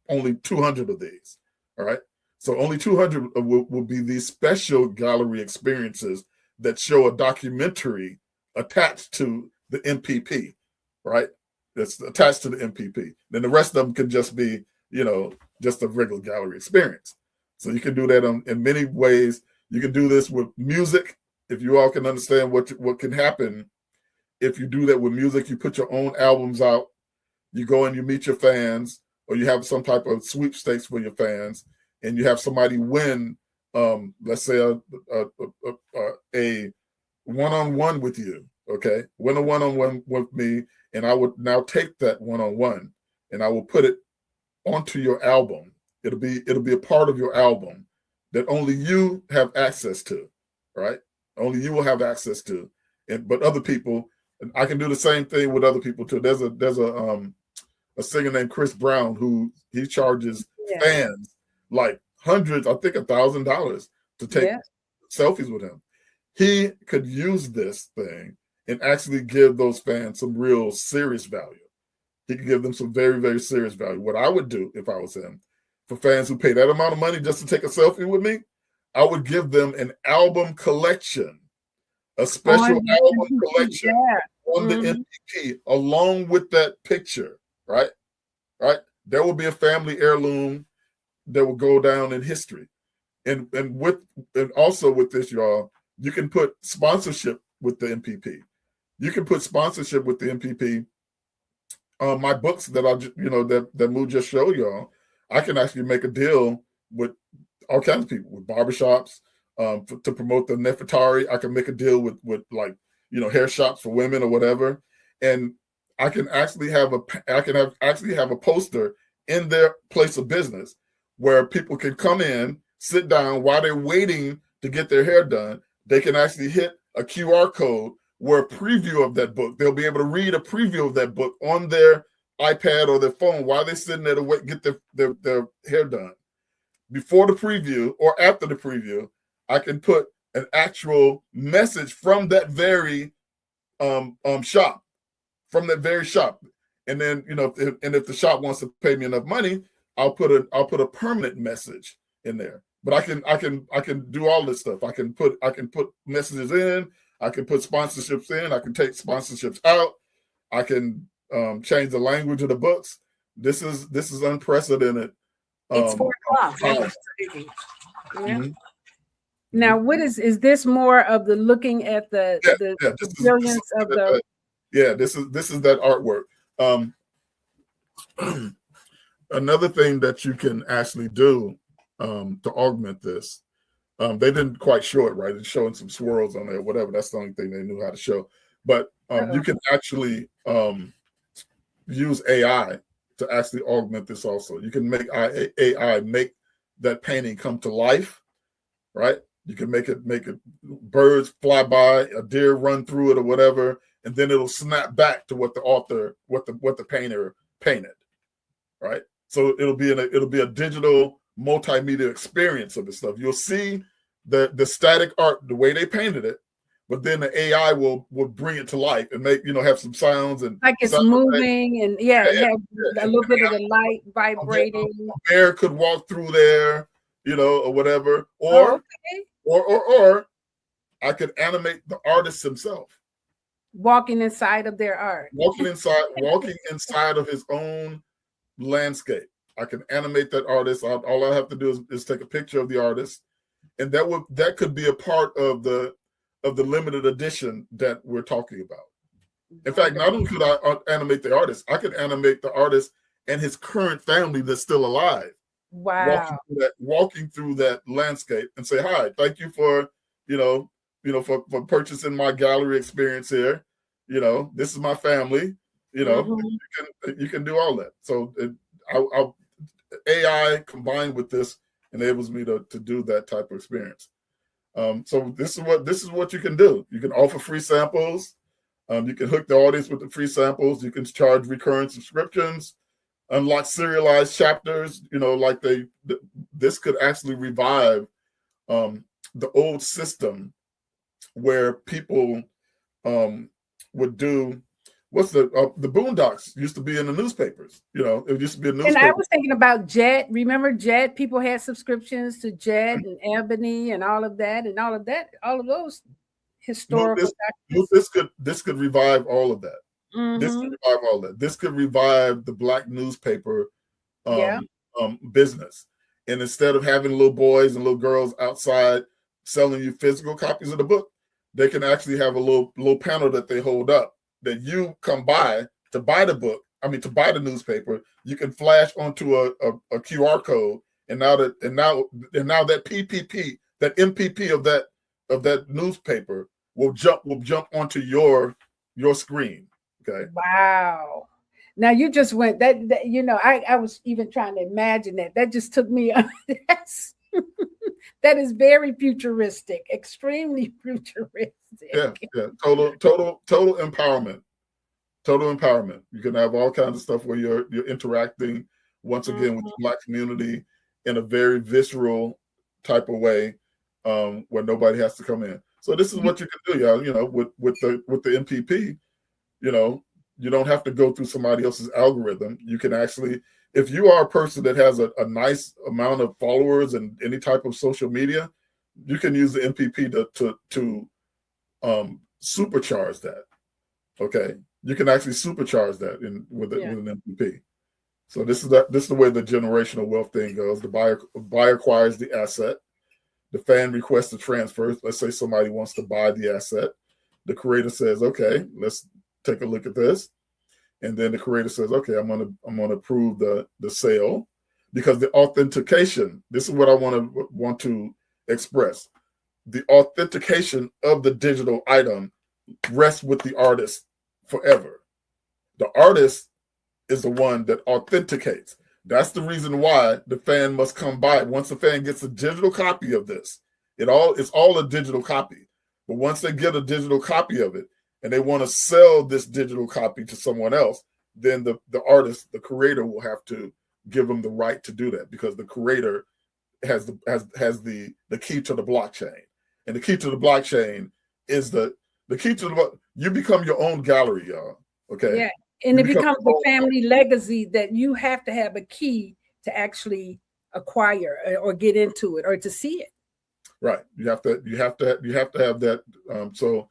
only 200 of these, all right? So only 200 will be these special gallery experiences that show a documentary attached to the MPP, right? That's attached to the MPP. Then the rest of them can just be, just a regular gallery experience. So you can do that in many ways. You can do this with music. If you all can understand what can happen if you do that with music, you put your own albums out, you go and you meet your fans, or you have some type of sweepstakes for your fans, and you have somebody win, let's say a one-on-one with you, okay? Win a one-on-one with me, and I would now take that one-on-one and I will put it onto your album. It'll be a part of your album that only you have access to, right? Only you will have access to, but other people. And I can do the same thing with other people too. There's a singer named Chris Brown who he charges fans like hundreds, I think $1,000 to take selfies with him. He could use this thing and actually give those fans some real serious value. He could give them some very, very serious value. What I would do if I was him, for fans who pay that amount of money just to take a selfie with me, I would give them an album collection. A special album collection on the MPP along with that picture, right? Right? There will be a family heirloom that will go down in history. And also with this, y'all, you can put sponsorship with the MPP. You can put sponsorship with the MPP. My books that that Moo just showed y'all, I can actually make a deal with all kinds of people, with barbershops, to promote the Nefertari. I can make a deal with like, hair shops for women or whatever. And I can actually have a poster in their place of business where people can come in, sit down while they're waiting to get their hair done. They can actually hit a QR code where a preview of that book, they'll be able to read a preview of that book on their iPad or their phone while they're sitting there to wait, get their hair done. Before the preview or after the preview, I can put an actual message from that very shop, and then if the shop wants to pay me enough money, I'll put a permanent message in there. But I can do all this stuff. I can put messages in. I can put sponsorships in. I can take sponsorships out. I can change the language of the books. This is unprecedented. It's 4 o'clock. Mm-hmm. Now, what is this more of the looking at the brilliance of the? Yeah, this is that artwork. Another thing that you can actually do to augment this, they didn't quite show it right. It's showing some swirls on there, whatever. That's the only thing they knew how to show. But you can actually use AI to actually augment this also. You can make AI make that painting come to life, right? You can make it birds fly by, a deer run through it or whatever, and then it'll snap back to what the author, what the painter painted, right? So it'll be a digital multimedia experience of this stuff. You'll see the static art, the way they painted it, but then the AI will bring it to life and make, have some sounds and like it's moving and a little bit of the light vibrating. A bear could walk through there, or whatever, or I could animate the artist himself walking inside of their art, walking inside of his own landscape. I can animate that artist. All I have to do is take a picture of the artist and that could be a part of the limited edition that we're talking about. In fact, not only could I animate the artist, I could animate the artist and his current family that's still alive. Wow. Walking through that landscape and say, hi, thank you for, for purchasing my gallery experience here. This is my family, you can do all that. So AI combined with this enables me to do that type of experience. So this is what you can do. You can offer free samples. You can hook the audience with the free samples. You can charge recurring subscriptions, unlock serialized chapters. This could actually revive the old system where people would do the Boondocks used to be in the newspapers. It used to be a newspaper. And I was thinking about Jet. Remember Jet? People had subscriptions to Jet and Ebony and all of that, all of those historical documents. This could revive all of that. This could revive all that. This could revive the Black newspaper business. And instead of having little boys and little girls outside selling you physical copies of the book, they can actually have a little panel that they hold up that you come by to buy the book. To buy the newspaper. You can flash onto a QR code, and now that PPP, that MPP of that newspaper will jump onto your screen. Okay. Wow. Now you just went that I was even trying to imagine that. That just took me that is very futuristic, extremely futuristic. Yeah. Total empowerment. Total empowerment. You can have all kinds of stuff where you're interacting once again with the Black community in a very visceral type of way, where nobody has to come in. So this is what you can do, y'all. With the MPP, you don't have to go through somebody else's algorithm. You can actually, if you are a person that has a nice amount of followers and any type of social media, you can use the MPP to supercharge that. Okay, you can actually supercharge that with an MPP. So this is the way the generational wealth thing goes. The buyer acquires the asset. The fan requests the transfer. Let's say somebody wants to buy the asset. The creator says, "Okay, let's take a look at this," and then the creator says, "Okay, I'm gonna approve the sale," because the authentication. This is what I want to express. The authentication of the digital item rests with the artist forever. The artist is the one that authenticates. That's the reason why the fan must come by. Once the fan gets a digital copy of this, it's all a digital copy. But once they get a digital copy of it and they want to sell this digital copy to someone else, then the artist, the creator, will have to give them the right to do that, because the creator has the key to the blockchain. And the key to the blockchain is the key to you become your own gallery, y'all. Okay. Yeah. And it becomes a family legacy that you have to have a key to actually acquire or get into it or to see it. Right. You have to have that. So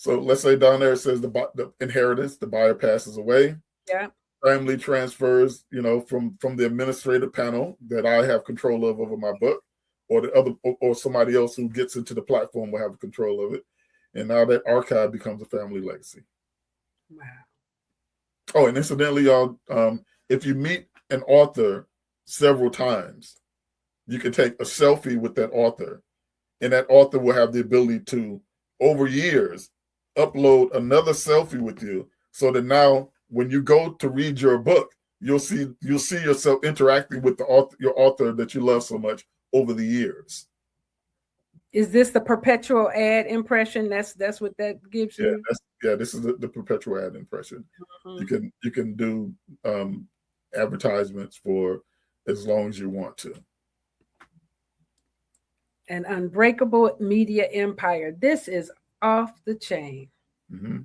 let's say down there it says the inheritance, the buyer passes away. Yeah. Family transfers, from the administrative panel that I have control of over my book, or the other, or somebody else who gets into the platform will have control of it. And now that archive becomes a family legacy. Wow. Oh, and incidentally, y'all, if you meet an author several times, you can take a selfie with that author, and that author will have the ability to, over years, upload another selfie with you, so that now when you go to read your book, you'll see yourself interacting with your author that you love so much over the years. Is this the perpetual ad impression? That's what that gives you? This is the perpetual ad impression. Mm-hmm. You can do advertisements for as long as you want to. An unbreakable media empire. This is off the chain. Mm-hmm.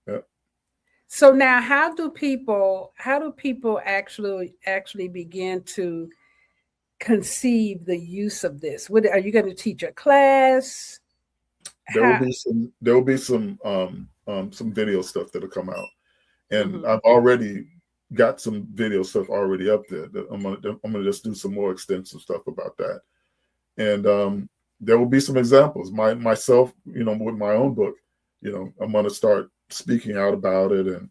Yep. So now, how do people actually begin to conceive the use of this? What are you going to teach a class? There will be some video stuff that'll come out, and I've already got some video stuff already up there. That I'm gonna just do some more extensive stuff about that. And there will be some examples. Myself, with my own book, I'm going to start speaking out about it, and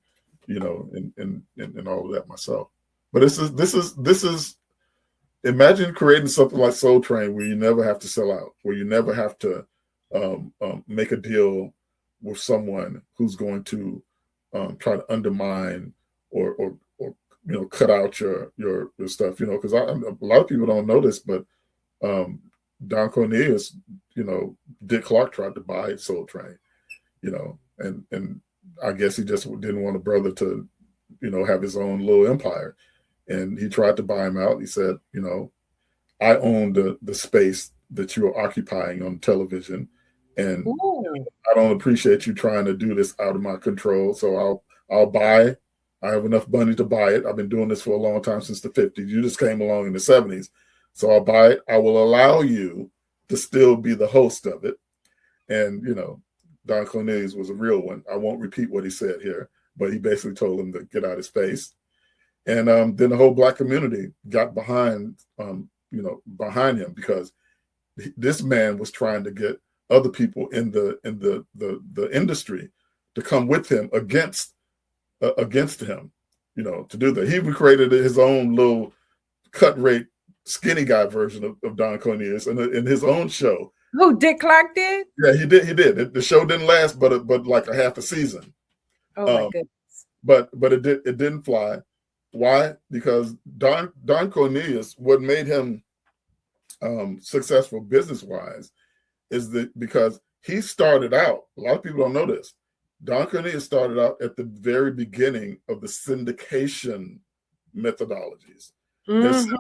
and all of that myself. But this is imagine creating something like Soul Train, where you never have to sell out, where you never have to make a deal with someone who's going to try to undermine or cut out your stuff, because a lot of people don't know this, but Don Cornelius, Dick Clark tried to buy Soul Train, and I guess he just didn't want a brother to, have his own little empire. And he tried to buy him out. He said, I own the space that you are occupying on television. And I don't appreciate you trying to do this out of my control. So I'll buy. I have enough money to buy it. I've been doing this for a long time, since the 50s. You just came along in the 70s. So I'll buy it. I will allow you to still be the host of it. And, Don Cornelius was a real one. I won't repeat what he said here, but he basically told him to get out of space. And then the whole Black community got behind him, because this man was trying to get other people in the industry to come with him against him, to do that. He created his own little cut rate skinny guy version of Don Cornelius in his own show. Who, Dick Clark did? Yeah, he did. The show didn't last but like a half a season. Oh my goodness. But it didn't fly. Why? Because Don Cornelius, what made him successful business-wise is that because he started out, a lot of people don't know this, Don Cornelius started out at the very beginning of the syndication methodologies. Mm-hmm.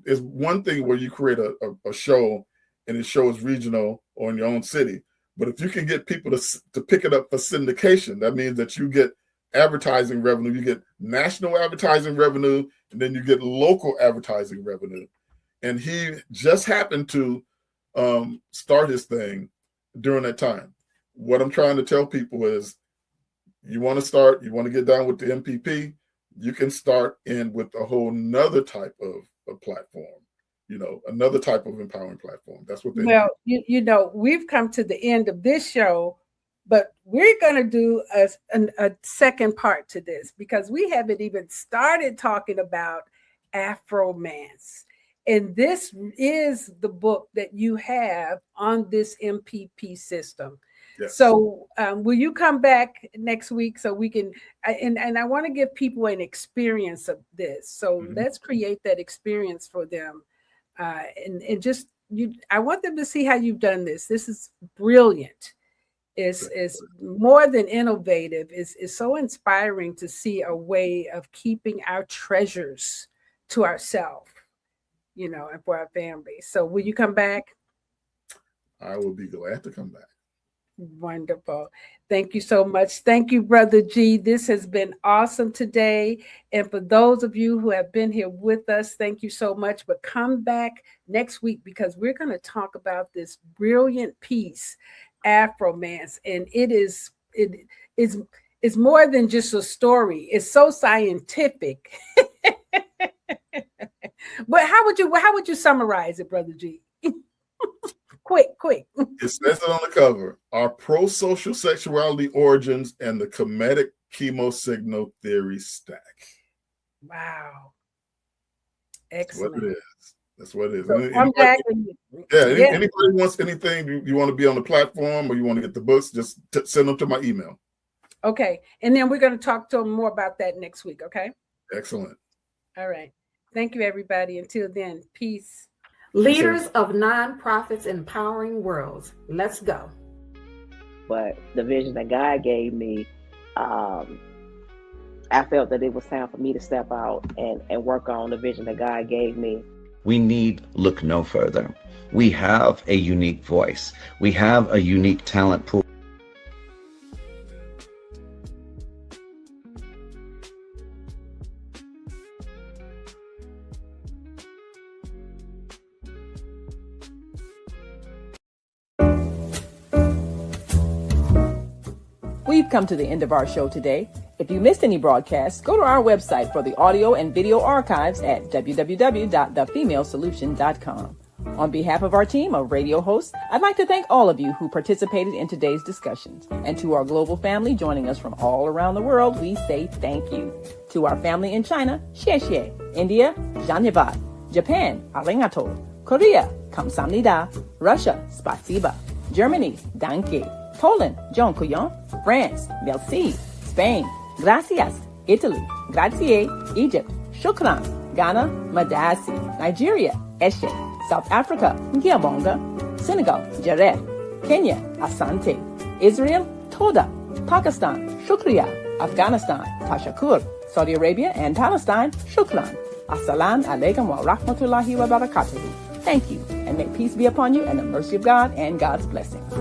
There's one thing where you create a show and the show is regional or in your own city, but if you can get people to pick it up for syndication, that means that you get advertising revenue, you get national advertising revenue, and then you get local advertising revenue. And he just happened to start his thing during that time. What I'm trying to tell people is, you want to get down with the MPP, you can start in with a whole nother type of platform, another type of empowering platform. That's what they do. We've come to the end of this show, but we're going to do a second part to this, because we haven't even started talking about Afromance. And this is the book that you have on this MPP system. Yes. So will you come back next week so we can, and I want to give people an experience of this. So let's create that experience for them. And just, I want them to see how you've done this. This is brilliant. It's more than innovative. It's so inspiring to see a way of keeping our treasures to ourselves, and for our family. So will you come back? I will be glad to come back. Wonderful. Thank you so much. Thank you, Brother G. This has been awesome today. And for those of you who have been here with us, thank you so much. But come back next week, because we're going to talk about this brilliant piece, Afromance. And it is more than just a story. It's so scientific. But how would you summarize it, Brother G? Quick. It says it on the cover: our pro-social sexuality origins and the Kemetic chemosignal theory stack. Wow. Excellent. That's what it is. So Anybody wants anything, you want to be on the platform or you want to get the books, just send them to my email. Okay. And then we're going to talk to them more about that next week. Okay. Excellent. All right. Thank you, everybody. Until then, peace. Leaders of nonprofits empowering worlds. Let's go. But the vision that God gave me, I felt that it was time for me to step out and work on the vision that God gave me. We need look no further. We have a unique voice. We have a unique talent pool. We've come to the end of our show today. If you missed any broadcasts, go to our website for the audio and video archives at www.thefemalesolution.com. On behalf of our team of radio hosts, I'd like to thank all of you who participated in today's discussions. And to our global family joining us from all around the world, we say thank you. To our family in China, xie xie. India, dhanyavad. Japan, arigato. Korea, kamsamnida. Russia, spasiba. Germany, danke. Poland, dziękuję. France, merci. Spain, gracias. Italy, grazie. Egypt, shukran. Ghana, madasi. Nigeria, eshe. South Africa, Ngiyabonga. Senegal, Jaref. Kenya, Asante. Israel, Toda. Pakistan, Shukriya. Afghanistan, Tashakur. Saudi Arabia and Palestine, Shukran. Assalamu alaikum wa rahmatullahi wa barakatuhu. Thank you, and may peace be upon you and the mercy of God and God's blessings.